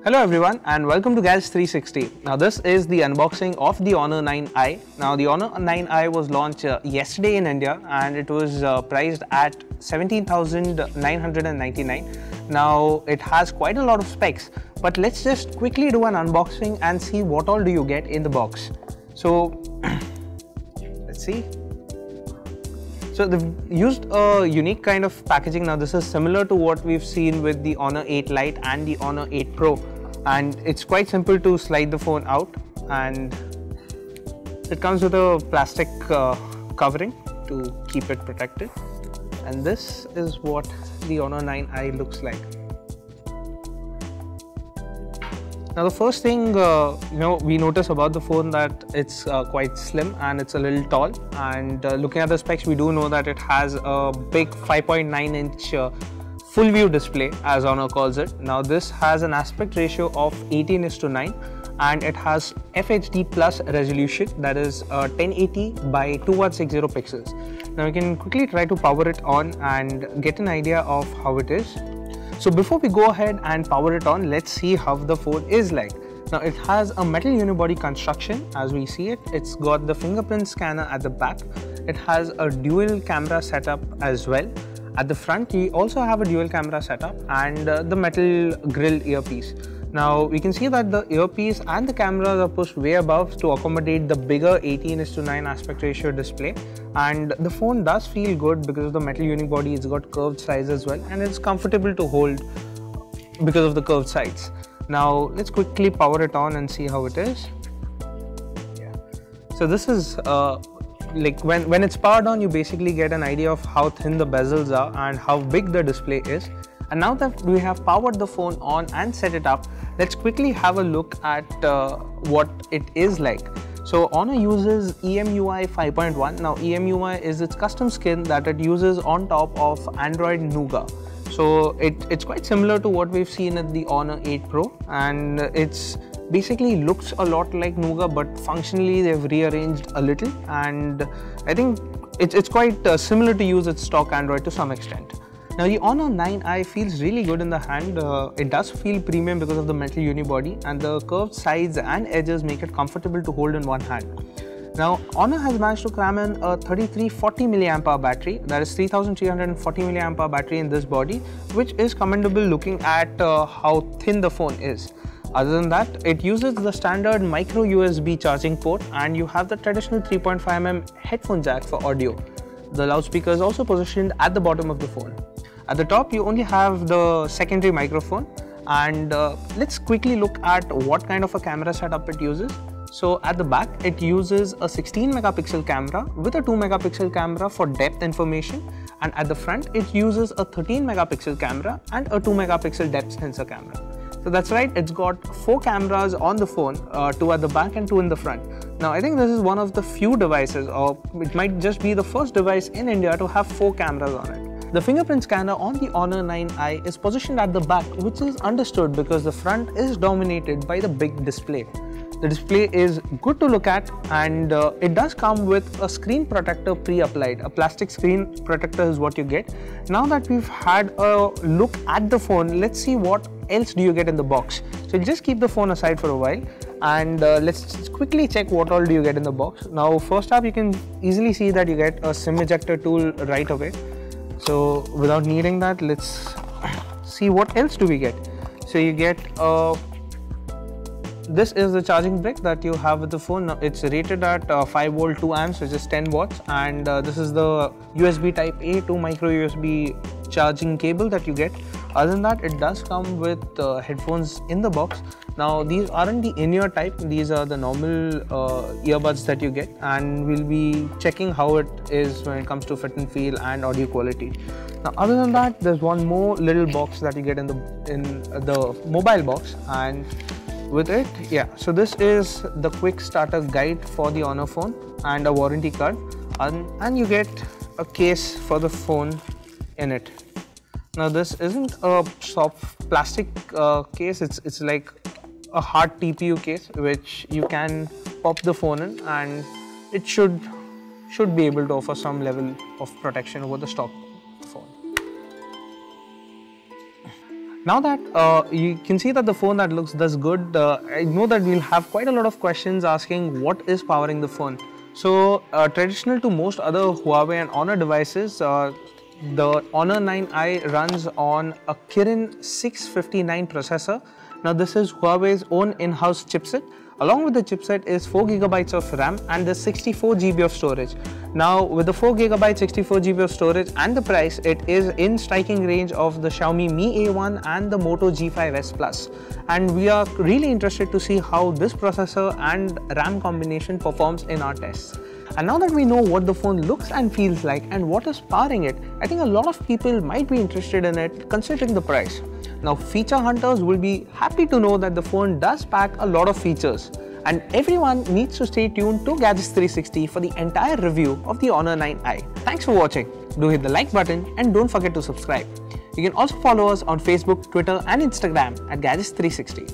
Hello everyone and welcome to Gadgets 360. Now this is the unboxing of the Honor 9i. Now the Honor 9i was launched yesterday in India and it was priced at 17,999. Now it has quite a lot of specs, but let's just quickly do an unboxing and see what all do you get in the box. So let's see. So they've used a unique kind of packaging. Now this is similar to what we've seen with the Honor 8 Lite and the Honor 8 Pro, and it's quite simple to slide the phone out, and it comes with a plastic covering to keep it protected. And this is what the Honor 9i looks like. Now the first thing we notice about the phone that it's quite slim and it's a little tall, and looking at the specs we do know that it has a big 5.9-inch full view display, as Honor calls it. Now this has an aspect ratio of 18:9 and it has FHD plus resolution, that is 1080 by 2160 pixels. Now you can quickly try to power it on and get an idea of how it is. So before we go ahead and power it on, let's see how the phone is like. Now it has a metal unibody construction as we see it. It's got the fingerprint scanner at the back. It has a dual camera setup as well. At the front we also have a dual camera setup and the metal grille earpiece. Now we can see that the earpiece and the cameras are pushed way above to accommodate the bigger 18:9 aspect ratio display, and the phone does feel good because of the metal unibody. It's got curved sides as well and it's comfortable to hold because of the curved sides. Now let's quickly power it on and see how it is. So this is like when it's powered on, you basically get an idea of how thin the bezels are and how big the display is. And now that we have powered the phone on and set it up, let's quickly have a look at what it is like. So Honor uses EMUI 5.1. Now EMUI is its custom skin that it uses on top of Android Nougat. So it's quite similar to what we've seen at the Honor 8 Pro, and it's basically looks a lot like Nougat, but functionally they've rearranged a little, and I think it's quite similar to use its stock Android to some extent. Now the Honor 9i feels really good in the hand. It does feel premium because of the metal unibody, and the curved sides and edges make it comfortable to hold in one hand. Now Honor has managed to cram in a 3340 mAh battery, that is 3340 mAh battery in this body, which is commendable looking at how thin the phone is. Other than that, it uses the standard micro USB charging port, and you have the traditional 3.5mm headphone jack for audio. The loudspeaker is also positioned at the bottom of the phone. At the top you only have the secondary microphone, and let's quickly look at what kind of a camera setup it uses. So at the back it uses a 16 megapixel camera with a 2 megapixel camera for depth information, and at the front it uses a 13 megapixel camera and a 2 megapixel depth sensor camera. So that's right, it's got 4 cameras on the phone, 2 at the back and 2 in the front. Now I think this is one of the few devices, or it might just be the first device in India to have 4 cameras on it. The fingerprint scanner on the Honor 9i is positioned at the back, which is understood because the front is dominated by the big display. The display is good to look at, and it does come with a screen protector pre-applied. A plastic screen protector is what you get. Now that we've had a look at the phone, let's see what else do you get in the box. So just keep the phone aside for a while, and let's quickly check what all do you get in the box. Now first up, you can easily see that you get a SIM ejector tool right away. So without needing that, let's see what else do we get. So you get this is the charging brick that you have with the phone. Now it's rated at 5 volt 2 amps, which is 10 watts, and this is the USB type A to micro USB charging cable that you get. Other than that, it does come with headphones in the box. Now these aren't the in-ear type, these are the normal earbuds that you get, and we'll be checking how it is when it comes to fit and feel and audio quality. Now other than that, there's one more little box that you get in the mobile box, and with it, so this is the quick starter guide for the Honor phone and a warranty card, and you get a case for the phone in it. Now this isn't a soft plastic case, it's like a hard TPU case which you can pop the phone in, and it should be able to offer some level of protection over the stock phone. Now that you can see that the phone that looks this good, I know that we'll have quite a lot of questions asking what is powering the phone. So traditional to most other Huawei and Honor devices, the Honor 9i runs on a Kirin 659 processor. Now this is Huawei's own in-house chipset. Along with the chipset is 4 GB of RAM and the 64 GB of storage. Now with the 4 GB 64 GB of storage and the price, it is in striking range of the Xiaomi Mi A1 and the Moto G5s Plus. And we are really interested to see how this processor and RAM combination performs in our tests. And now that we know what the phone looks and feels like and what is powering it, I think a lot of people might be interested in it considering the price. Now feature hunters will be happy to know that the phone does pack a lot of features, and everyone needs to stay tuned to Gadgets 360 for the entire review of the Honor 9i. Thanks for watching. Do hit the like button and don't forget to subscribe. You can also follow us on Facebook, Twitter and Instagram at Gadgets 360.